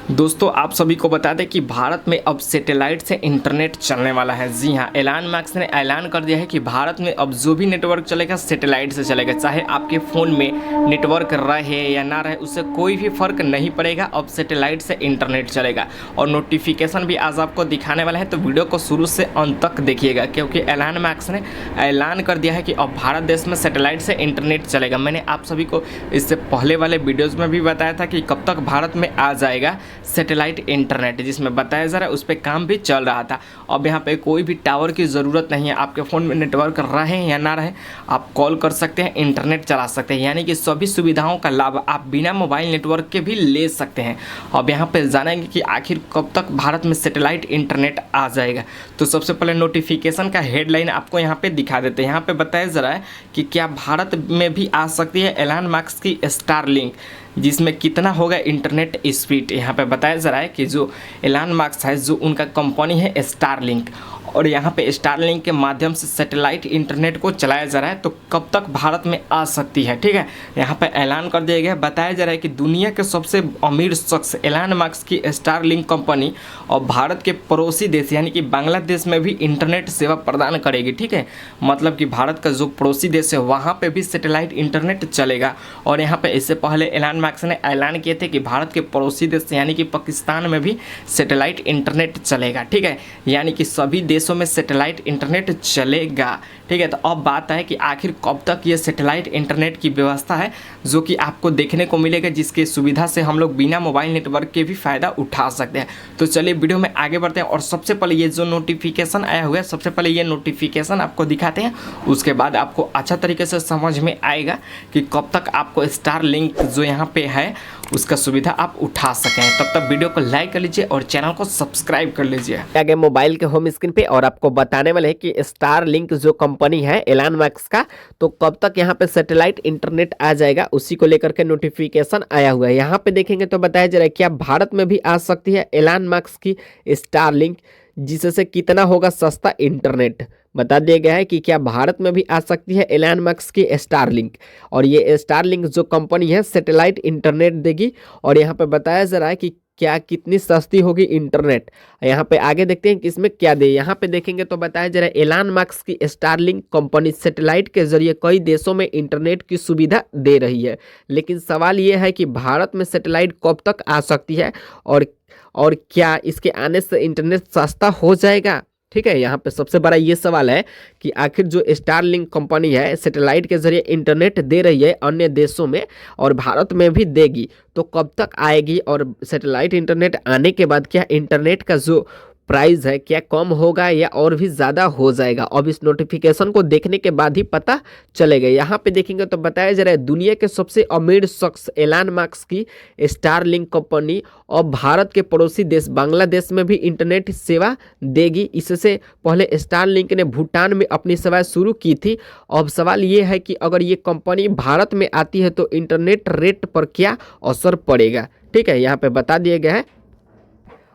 दोस्तों आप सभी को बता दें कि भारत में अब सैटेलाइट से इंटरनेट चलने वाला है। जी हाँ, एलन मस्क ने ऐलान कर दिया है कि भारत में अब जो भी नेटवर्क चलेगा सैटेलाइट से चलेगा। चाहे आपके फ़ोन में नेटवर्क रहे या ना रहे, उससे कोई भी फ़र्क नहीं पड़ेगा। अब सैटेलाइट से इंटरनेट चलेगा और नोटिफिकेशन भी आज आपको दिखाने वाला है, तो वीडियो को शुरू से अंत तक देखिएगा, क्योंकि एलन मस्क ने ऐलान कर दिया है कि अब भारत देश में सैटेलाइट से इंटरनेट चलेगा। मैंने आप सभी को इससे पहले वाले वीडियोज़ में भी बताया था कि कब तक भारत में आ जाएगा सैटेलाइट इंटरनेट, जिसमें बताया जा रहा है उस पर काम भी चल रहा था। अब यहाँ पे कोई भी टावर की ज़रूरत नहीं है। आपके फ़ोन में नेटवर्क रहे या ना रहे, आप कॉल कर सकते हैं, इंटरनेट चला सकते हैं, यानी कि सभी सुविधाओं का लाभ आप बिना मोबाइल नेटवर्क के भी ले सकते हैं। अब यहाँ पे जानेंगे कि आखिर कब तक भारत में सैटेलाइट इंटरनेट आ जाएगा। तो सबसे पहले नोटिफिकेशन का हेडलाइन आपको यहाँ पे दिखा देते हैं। यहाँ पे बताया जा रहा है कि क्या भारत में भी आ सकती है एलन मस्क की स्टारलिंक, जिसमें कितना होगा इंटरनेट स्पीड। यहाँ पे बताया जा रहा है कि जो एलन मस्क है, जो उनका कंपनी है स्टारलिंक, और यहाँ पे स्टारलिंक के माध्यम से सैटेलाइट इंटरनेट को चलाया जा रहा है। तो कब तक भारत में आ सकती है, ठीक है। यहाँ पे ऐलान कर दिया गया है। बताया जा रहा है कि दुनिया के सबसे अमीर शख्स एलन मस्क की स्टारलिंक कंपनी और भारत के पड़ोसी देश यानी कि बांग्लादेश में भी इंटरनेट सेवा प्रदान करेगी, ठीक है। मतलब कि भारत का जो पड़ोसी देश है वहाँ पे भी सैटेलाइट इंटरनेट चलेगा। और यहाँ पे इससे पहले एलन मस्क ने ऐलान किए थे कि भारत के पड़ोसी देश यानी कि पाकिस्तान में भी सैटेलाइट इंटरनेट चलेगा, ठीक है। यानी कि सभी देशों में सैटेलाइट इंटरनेट चलेगा, ठीक है। तो अब बात है कि आखिर कब तक ये सैटेलाइट इंटरनेट की व्यवस्था है जो कि आपको देखने को मिलेगा, जिसकी सुविधा से हम लोग बिना मोबाइल नेटवर्क के भी फ़ायदा उठा सकते हैं। तो चलिए वीडियो में आगे बढ़ते हैं और सबसे पहले ये जो नोटिफिकेशन आया हुआ है, सबसे पहले ये नोटिफिकेशन आपको दिखाते हैं। उसके बाद आपको अच्छा तरीके से समझ में आएगा कि कब तक आपको स्टारलिंक जो यहाँ पे है उसका सुविधा आप उठा सकें। तब तक वीडियो को लाइक कर लीजिए और चैनल को सब्सक्राइब कर लीजिए। आगे मोबाइल के होम स्क्रीन पे और आपको बताने वाले हैं कि स्टारलिंक जो कंपनी है एलन मस्क का, तो कब तक यहाँ पे सैटेलाइट इंटरनेट आ जाएगा, उसी को लेकर के नोटिफिकेशन आया हुआ है। यहाँ पे देखेंगे तो बताया जा रहा है कि अब भारत में भी आ सकती है एलन मस्क की स्टारलिंक, जिससे कितना होगा सस्ता इंटरनेट। बता दिया गया है कि क्या भारत में भी आ सकती है एलन मस्क की स्टारलिंक, और ये स्टारलिंक जो कंपनी है सैटेलाइट इंटरनेट देगी। और यहाँ पे बताया जा रहा है कि क्या कितनी सस्ती होगी इंटरनेट। यहाँ पे आगे देखते हैं कि इसमें क्या दे। यहाँ पे देखेंगे तो बताया जा रहा है एलन मस्क की स्टारलिंक कंपनी सैटेलाइट के जरिए कई देशों में इंटरनेट की सुविधा दे रही है। लेकिन सवाल ये है कि भारत में सैटेलाइट कब तक आ सकती है और क्या इसके आने से इंटरनेट सस्ता हो जाएगा, ठीक है। यहाँ पे सबसे बड़ा ये सवाल है कि आखिर जो स्टारलिंक कंपनी है सैटेलाइट के जरिए इंटरनेट दे रही है अन्य देशों में और भारत में भी देगी, तो कब तक आएगी, और सैटेलाइट इंटरनेट आने के बाद क्या इंटरनेट का जो प्राइस है क्या कम होगा या और भी ज़्यादा हो जाएगा। अब इस नोटिफिकेशन को देखने के बाद ही पता चलेगा। यहाँ पे देखेंगे तो बताया जा रहा है दुनिया के सबसे अमीर शख्स एलन मस्क की स्टारलिंक कंपनी और भारत के पड़ोसी देश बांग्लादेश में भी इंटरनेट सेवा देगी। इससे पहले स्टारलिंक ने भूटान में अपनी सेवा शुरू की थी। अब सवाल ये है कि अगर ये कंपनी भारत में आती है तो इंटरनेट रेट पर क्या असर पड़ेगा, ठीक है। यहाँ पे बता दिया गया है।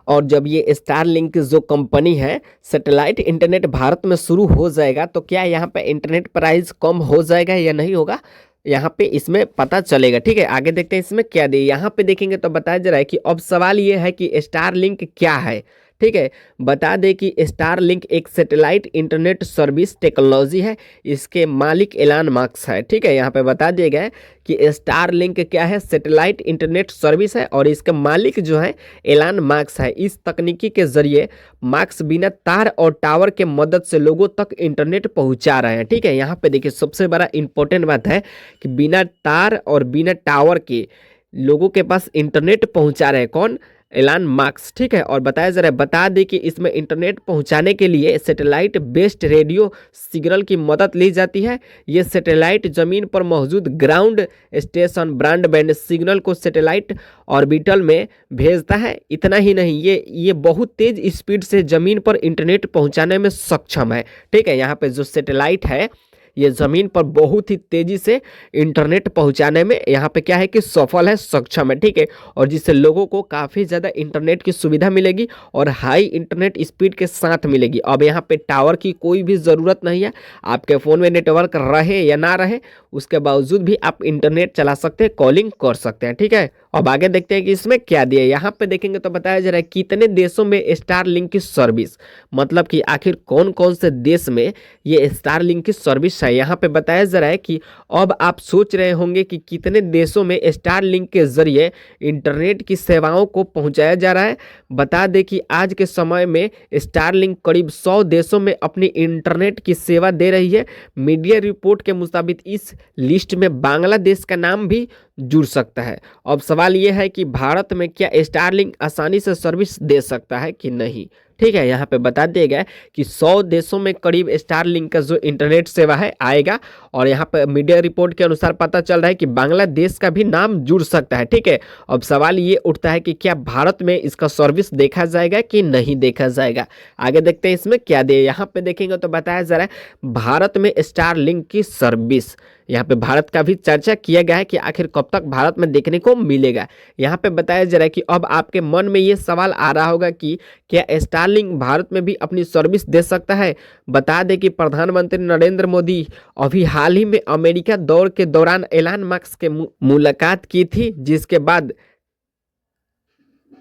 और जब ये स्टारलिंक जो कंपनी है सैटेलाइट इंटरनेट भारत में शुरू हो जाएगा, तो क्या यहाँ पे इंटरनेट प्राइस कम हो जाएगा या नहीं होगा, यहाँ पे इसमें पता चलेगा, ठीक है। आगे देखते हैं इसमें क्या दे। यहाँ पे देखेंगे तो बताया जा रहा है कि अब सवाल ये है कि स्टारलिंक क्या है, ठीक है। बता दें कि स्टारलिंक एक सैटेलाइट इंटरनेट सर्विस टेक्नोलॉजी है। इसके मालिक एलन मस्क है, ठीक है। यहाँ पे बता दिया गया है कि स्टारलिंक क्या है, सैटेलाइट इंटरनेट सर्विस है और इसका मालिक जो है एलन मस्क है। इस तकनीकी के जरिए मस्क बिना तार और टावर के मदद से लोगों तक इंटरनेट पहुंचा रहे हैं, ठीक है। यहाँ पे देखिए सबसे बड़ा इंपॉर्टेंट बात है कि बिना तार और बिना टावर के लोगों के पास इंटरनेट पहुंचा रहे हैं। कौन? एलन मस्क, ठीक है। और बताया जा रहा है, बता दें कि इसमें इंटरनेट पहुंचाने के लिए सैटेलाइट बेस्ड रेडियो सिग्नल की मदद ली जाती है। ये सैटेलाइट जमीन पर मौजूद ग्राउंड स्टेशन ब्रॉडबैंड सिग्नल को सैटेलाइट ऑर्बिटल में भेजता है। इतना ही नहीं, ये बहुत तेज स्पीड से जमीन पर इंटरनेट पहुंचाने में सक्षम है, ठीक है। यहाँ पे जो सैटेलाइट है ये ज़मीन पर बहुत ही तेज़ी से इंटरनेट पहुंचाने में यहाँ पे क्या है कि सफल है, सक्षम है, ठीक है। और जिससे लोगों को काफ़ी ज़्यादा इंटरनेट की सुविधा मिलेगी और हाई इंटरनेट स्पीड के साथ मिलेगी। अब यहाँ पे टावर की कोई भी ज़रूरत नहीं है। आपके फ़ोन में नेटवर्क रहे या ना रहे, उसके बावजूद भी आप इंटरनेट चला सकते हैं, कॉलिंग कर सकते हैं, ठीक है। अब आगे देखते हैं कि इसमें क्या दिया है। यहाँ पे देखेंगे तो बताया जा रहा है कितने देशों में स्टारलिंक की सर्विस, मतलब कि आखिर कौन कौन से देश में ये स्टारलिंक की सर्विस है। यहाँ पे बताया जा रहा है कि अब आप सोच रहे होंगे कि कितने देशों में स्टारलिंक के जरिए इंटरनेट की सेवाओं को पहुंचाया जा रहा है। बता दें कि आज के समय में स्टारलिंक करीब 100 देशों में अपनी इंटरनेट की सेवा दे रही है। मीडिया रिपोर्ट के मुताबिक इस लिस्ट में बांग्लादेश का नाम भी जुड़ सकता है। अब सवाल यह है कि भारत में क्या स्टारलिंक आसानी से सर्विस दे सकता है कि नहीं। ठीक है, यहाँ पे बता दिया गया कि 100 देशों में करीब स्टारलिंक का जो इंटरनेट सेवा है आएगा। और यहाँ पे मीडिया रिपोर्ट के अनुसार पता चल रहा है कि बांग्लादेश का भी नाम जुड़ सकता है। ठीक है, अब सवाल ये उठता है कि क्या भारत में इसका सर्विस देखा जाएगा कि नहीं देखा जाएगा। आगे देखते हैं इसमें क्या दिया। यहाँ पे देखेंगे तो बताया जा रहा है भारत में स्टारलिंक की सर्विस। यहाँ पे भारत का भी चर्चा किया गया है कि आखिर कब तक भारत में देखने को मिलेगा। यहाँ पे बताया जा रहा है कि अब आपके मन में ये सवाल आ रहा होगा कि क्या स्टारलिंक भारत में भी अपनी सर्विस दे सकता है। बता दें कि प्रधानमंत्री नरेंद्र मोदी अभी हाल ही में अमेरिका दौरे के दौरान एलन मस्क के मुलाकात की थी, जिसके बाद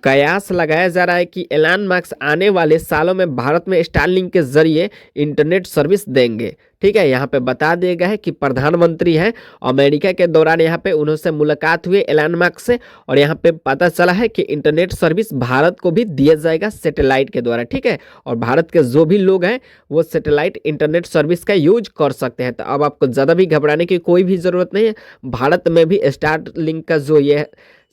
कयास लगाया जा रहा है कि एलन मस्क आने वाले सालों में भारत में स्टारलिंक के जरिए इंटरनेट सर्विस देंगे। ठीक है, यहाँ पे बता दिया गया है कि प्रधानमंत्री हैं अमेरिका के दौरान यहाँ पे उनसे मुलाकात हुई एलन मस्क से, और यहाँ पे पता चला है कि इंटरनेट सर्विस भारत को भी दिया जाएगा सैटेलाइट के द्वारा। ठीक है, और भारत के जो भी लोग हैं वो सैटेलाइट इंटरनेट सर्विस का यूज कर सकते हैं। तो अब आपको ज़्यादा भी घबराने की कोई भी ज़रूरत नहीं है। भारत में भी स्टारलिंक का जो ये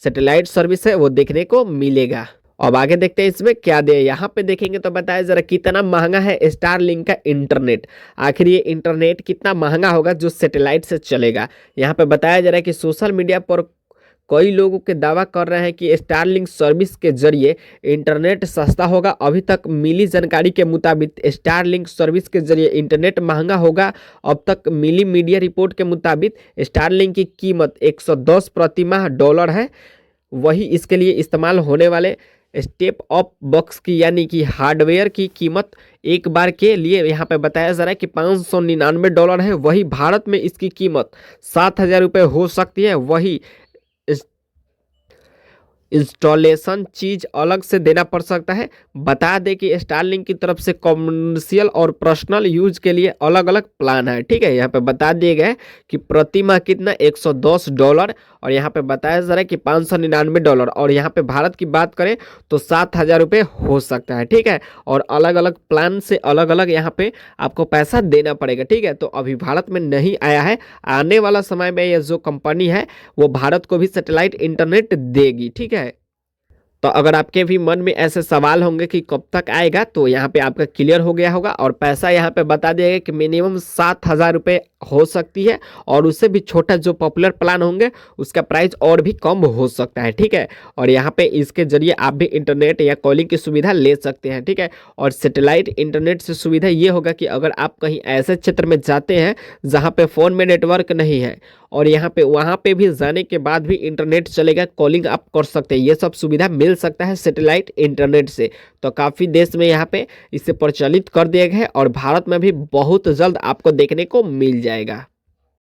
सैटेलाइट सर्विस है वो देखने को मिलेगा। अब आगे देखते हैं इसमें क्या दे। यहाँ पे देखेंगे तो बताया जरा कितना महंगा है स्टारलिंक का इंटरनेट। आखिर ये इंटरनेट कितना महंगा होगा जो सैटेलाइट से चलेगा। यहाँ पे बताया जा रहा है कि सोशल मीडिया पर कई लोगों के दावा कर रहे हैं कि स्टारलिंक सर्विस के जरिए इंटरनेट सस्ता होगा। अभी तक मिली जानकारी के मुताबिक स्टारलिंक सर्विस के जरिए इंटरनेट महंगा होगा। अब तक मिली मीडिया रिपोर्ट के मुताबिक स्टारलिंक की कीमत 110 प्रति माह डॉलर है। वही इसके लिए इस्तेमाल होने वाले स्टेप अप बॉक्स की यानी कि हार्डवेयर की कीमत एक बार के लिए यहाँ पे बताया जा रहा है कि $599 है। वही भारत में इसकी कीमत 7,000 रुपये हो सकती है। वही इंस्टॉलेशन चीज अलग से देना पड़ सकता है। बता दें कि स्टारलिंक की तरफ से कॉमर्शियल और पर्सनल यूज के लिए अलग अलग प्लान है। ठीक है, यहाँ पे बता दिए गए कि प्रति माह कितना $110, और यहाँ पे बताया जा रहा है कि $599, और यहाँ पे भारत की बात करें तो 7,000 रुपये हो सकता है। ठीक है, और अलग अलग प्लान से अलग अलग यहाँ पे आपको पैसा देना पड़ेगा। ठीक है, तो अभी भारत में नहीं आया है। आने वाला समय में ये जो कंपनी है वो भारत को भी सैटेलाइट इंटरनेट देगी। ठीक है, तो अगर आपके भी मन में ऐसे सवाल होंगे कि कब तक आएगा तो यहाँ पे आपका क्लियर हो गया होगा। और पैसा यहाँ पे बता दिया गया कि मिनिमम 7,000 रुपये हो सकती है, और उससे भी छोटा जो पॉपुलर प्लान होंगे उसका प्राइस और भी कम हो सकता है। ठीक है, और यहाँ पे इसके जरिए आप भी इंटरनेट या कॉलिंग की सुविधा ले सकते हैं। ठीक है, और सैटेलाइट इंटरनेट से सुविधा ये होगा कि अगर आप कहीं ऐसे क्षेत्र में जाते हैं जहाँ पे फ़ोन में नेटवर्क नहीं है, और यहाँ पे वहाँ पे भी जाने के बाद भी इंटरनेट चलेगा, कॉलिंग आप कर सकते हैं, ये सब सुविधा मिल सकता है सैटेलाइट इंटरनेट से। तो काफ़ी देश में यहाँ पे इसे प्रचलित कर दिया गया है, और भारत में भी बहुत जल्द आपको देखने को मिल जाएगा।